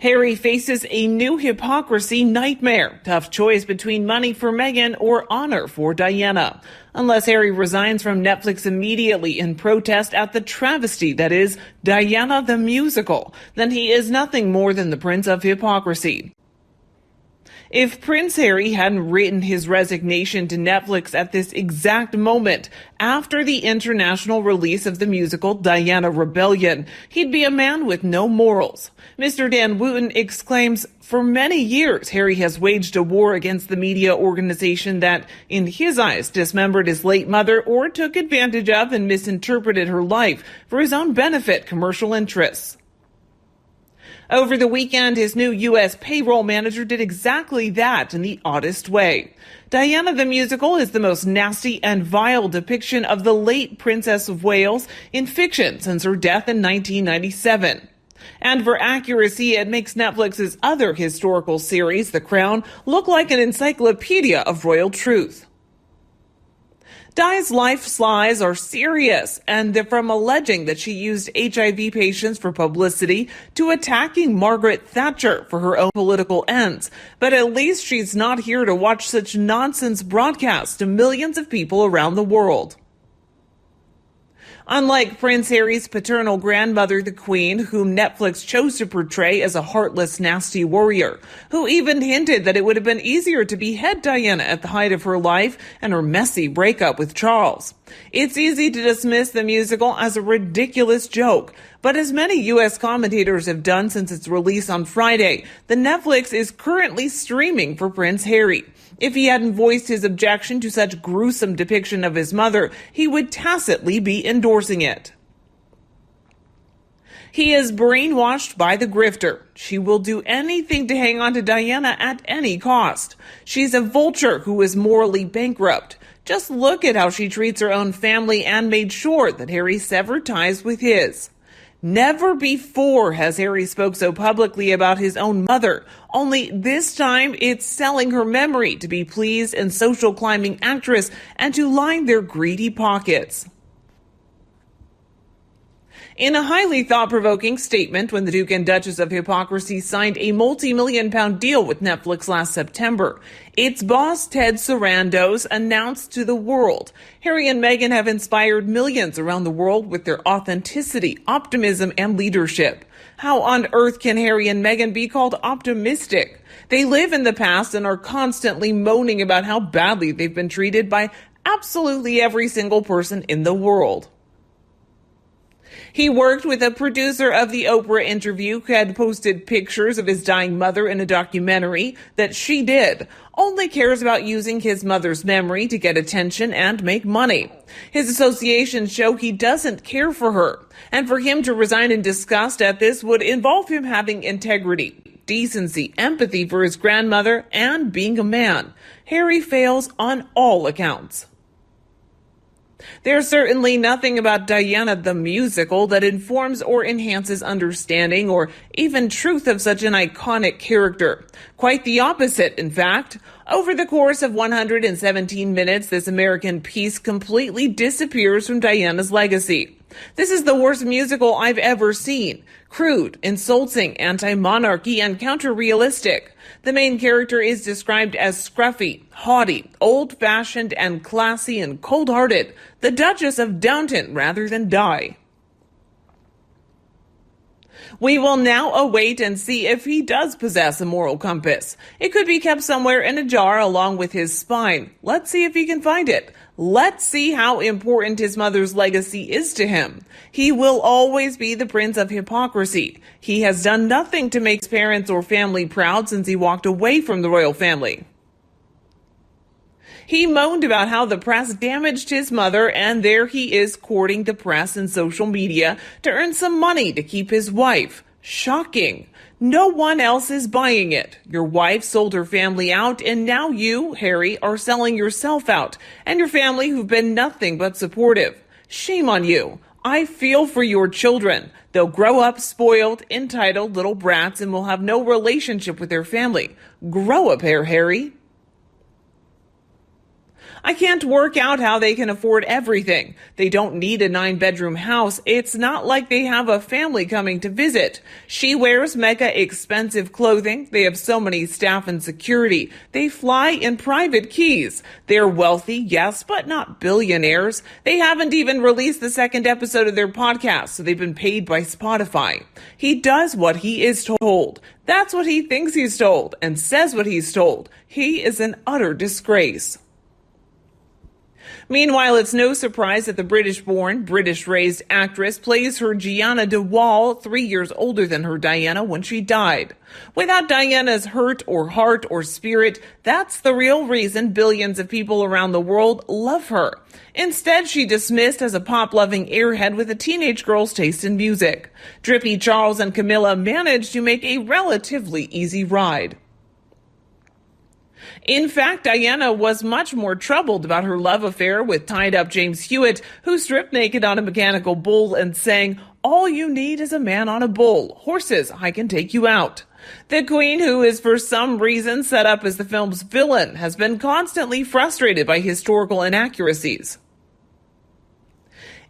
Harry faces a new hypocrisy nightmare. Tough choice between money for Meghan or honor for Diana. Unless Harry resigns from Netflix immediately in protest at the travesty that is Diana the musical, then he is nothing more than the Prince of Hypocrisy. If Prince Harry hadn't written his resignation to Netflix at this exact moment, after the international release of the musical Diana Rebellion, he'd be a man with no morals. Mr. Dan Wooten exclaims, "For many years, Harry has waged a war against the media organization that, in his eyes, dismembered his late mother or took advantage of and misinterpreted her life for his own benefit commercial interests." Over the weekend, his new U.S. payroll manager did exactly that in the oddest way. Diana the musical is the most nasty and vile depiction of the late Princess of Wales in fiction since her death in 1997. And for accuracy, it makes Netflix's other historical series, The Crown, look like an encyclopedia of royal truth. Di's life lies are serious, and they're from alleging that she used HIV patients for publicity to attacking Margaret Thatcher for her own political ends. But at least she's not here to watch such nonsense broadcast to millions of people around the world. Unlike Prince Harry's paternal grandmother, the Queen, whom Netflix chose to portray as a heartless, nasty warrior, who even hinted that it would have been easier to behead Diana at the height of her life and her messy breakup with Charles. It's easy to dismiss the musical as a ridiculous joke, but as many U.S. commentators have done since its release on Friday, the Netflix is currently streaming for Prince Harry. If he hadn't voiced his objection to such gruesome depiction of his mother, he would tacitly be endorsing it. He is brainwashed by the grifter. She will do anything to hang on to Diana at any cost. She's a vulture who is morally bankrupt. Just look at how she treats her own family and made sure that Harry severed ties with his. Never before has Harry spoke so publicly about his own mother, only this time it's selling her memory to be pleased and social climbing actress and to line their greedy pockets. In a highly thought-provoking statement, when the Duke and Duchess of Hypocrisy signed a multi-million-pound deal with Netflix last September, its boss, Ted Sarandos, announced to the world, Harry and Meghan have inspired millions around the world with their authenticity, optimism, and leadership. How on earth can Harry and Meghan be called optimistic? They live in the past and are constantly moaning about how badly they've been treated by absolutely every single person in the world. He worked with a producer of the Oprah interview who had posted pictures of his dying mother in a documentary that she did. Only cares about using his mother's memory to get attention and make money. His associations show he doesn't care for her. And for him to resign in disgust at this would involve him having integrity, decency, empathy for his grandmother, and being a man. Harry fails on all accounts. There's certainly nothing about Diana the musical that informs or enhances understanding or even truth of such an iconic character. Quite the opposite, in fact. Over the course of 117 minutes, this American piece completely disappears from Diana's legacy. This is the worst musical I've ever seen. Crude, insulting, anti-monarchy, and counter-realistic. The main character is described as scruffy, haughty, old-fashioned, and classy and cold-hearted. The Duchess of Downton rather than Di. We will now await and see if he does possess a moral compass. It could be kept somewhere in a jar along with his spine. Let's see if he can find it. Let's see how important his mother's legacy is to him. He will always be the Prince of Hypocrisy. He has done nothing to make his parents or family proud since he walked away from the royal family. He moaned about how the press damaged his mother, and there he is courting the press and social media to earn some money to keep his wife. Shocking. No one else is buying it. Your wife sold her family out, and now you, Harry, are selling yourself out, and your family who've been nothing but supportive. Shame on you. I feel for your children. They'll grow up spoiled, entitled little brats and will have no relationship with their family. Grow a pair, Harry. I can't work out how they can afford everything. They don't need a 9-bedroom house. It's not like they have a family coming to visit. She wears mega expensive clothing. They have so many staff and security. They fly in private keys. They're wealthy, yes, but not billionaires. They haven't even released the second episode of their podcast, so they've been paid by Spotify. He does what he is told. That's what he thinks he's told, and says what he's told. He is an utter disgrace. Meanwhile, it's no surprise that the British-born, British-raised actress plays her Gianna de Waal 3 years older than her Diana when she died. Without Diana's hurt or heart or spirit, that's the real reason billions of people around the world love her. Instead, she dismissed as a pop-loving airhead with a teenage girl's taste in music. Drippy Charles and Camilla managed to make a relatively easy ride. In fact, Diana was much more troubled about her love affair with tied-up James Hewitt, who stripped naked on a mechanical bull and sang, "All you need is a man on a bull. Horses, I can take you out." The Queen, who is for some reason set up as the film's villain, has been constantly frustrated by historical inaccuracies.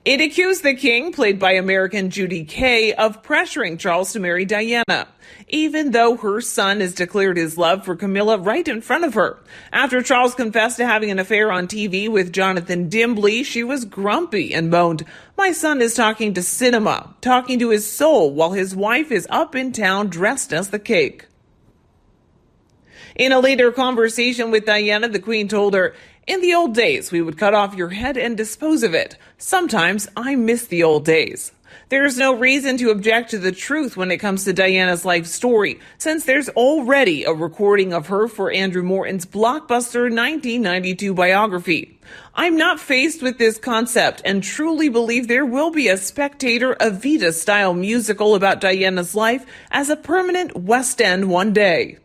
It accused the king, played by American Judy Kaye, of pressuring Charles to marry Diana, even though her son has declared his love for Camilla right in front of her. After Charles confessed to having an affair on TV with Jonathan Dimbley, she was grumpy and moaned, "My son is talking to cinema, talking to his soul, while his wife is up in town dressed as the cake." In a later conversation with Diana, the Queen told her, "In the old days, we would cut off your head and dispose of it. Sometimes I miss the old days." There's no reason to object to the truth when it comes to Diana's life story, since there's already a recording of her for Andrew Morton's blockbuster 1992 biography. I'm not faced with this concept and truly believe there will be a Spectator Evita-style musical about Diana's life as a permanent West End one day.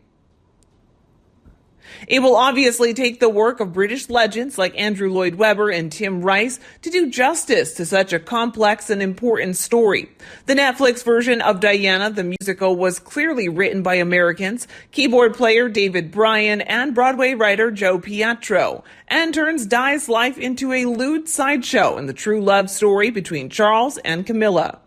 It will obviously take the work of British legends like Andrew Lloyd Webber and Tim Rice to do justice to such a complex and important story. The Netflix version of Diana, the musical, was clearly written by Americans, keyboard player David Bryan and Broadway writer Joe Pietro, and turns Di's life into a lewd sideshow and the true love story between Charles and Camilla.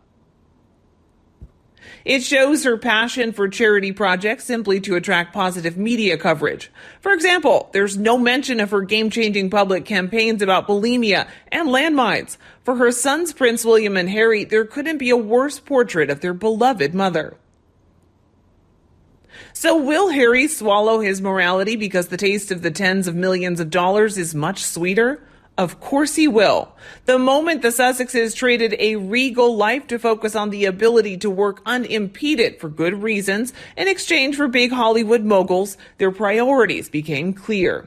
It shows her passion for charity projects simply to attract positive media coverage. For example, there's no mention of her game-changing public campaigns about bulimia and landmines. For her sons, Prince William and Harry, there couldn't be a worse portrait of their beloved mother. So will Harry swallow his morality because the taste of the tens of millions of dollars is much sweeter? Of course he will. The moment the Sussexes traded a regal life to focus on the ability to work unimpeded for good reasons in exchange for big Hollywood moguls, their priorities became clear.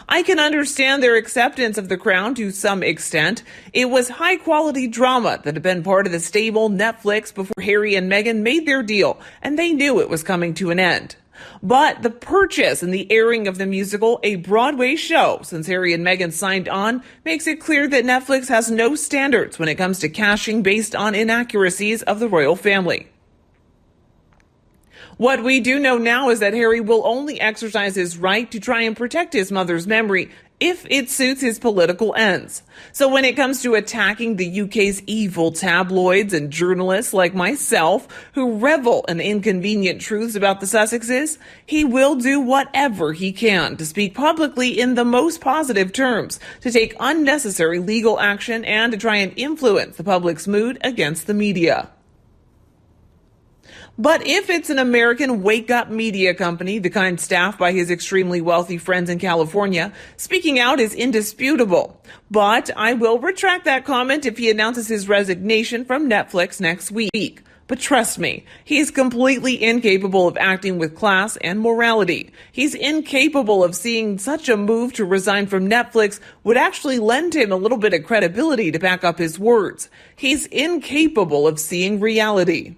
I can understand their acceptance of the crown to some extent. It was high-quality drama that had been part of the stable Netflix before Harry and Meghan made their deal, and they knew it was coming to an end. But the purchase and the airing of the musical, a Broadway show, since Harry and Meghan signed on, makes it clear that Netflix has no standards when it comes to cashing based on inaccuracies of the royal family. What we do know now is that Harry will only exercise his right to try and protect his mother's memory if it suits his political ends. So when it comes to attacking the UK's evil tabloids and journalists like myself who revel in inconvenient truths about the Sussexes, he will do whatever he can to speak publicly in the most positive terms, to take unnecessary legal action, and to try and influence the public's mood against the media. But if it's an American wake-up media company, the kind staffed by his extremely wealthy friends in California, speaking out is indisputable. But I will retract that comment if he announces his resignation from Netflix next week. But trust me, he's completely incapable of acting with class and morality. He's incapable of seeing such a move to resign from Netflix would actually lend him a little bit of credibility to back up his words. He's incapable of seeing reality.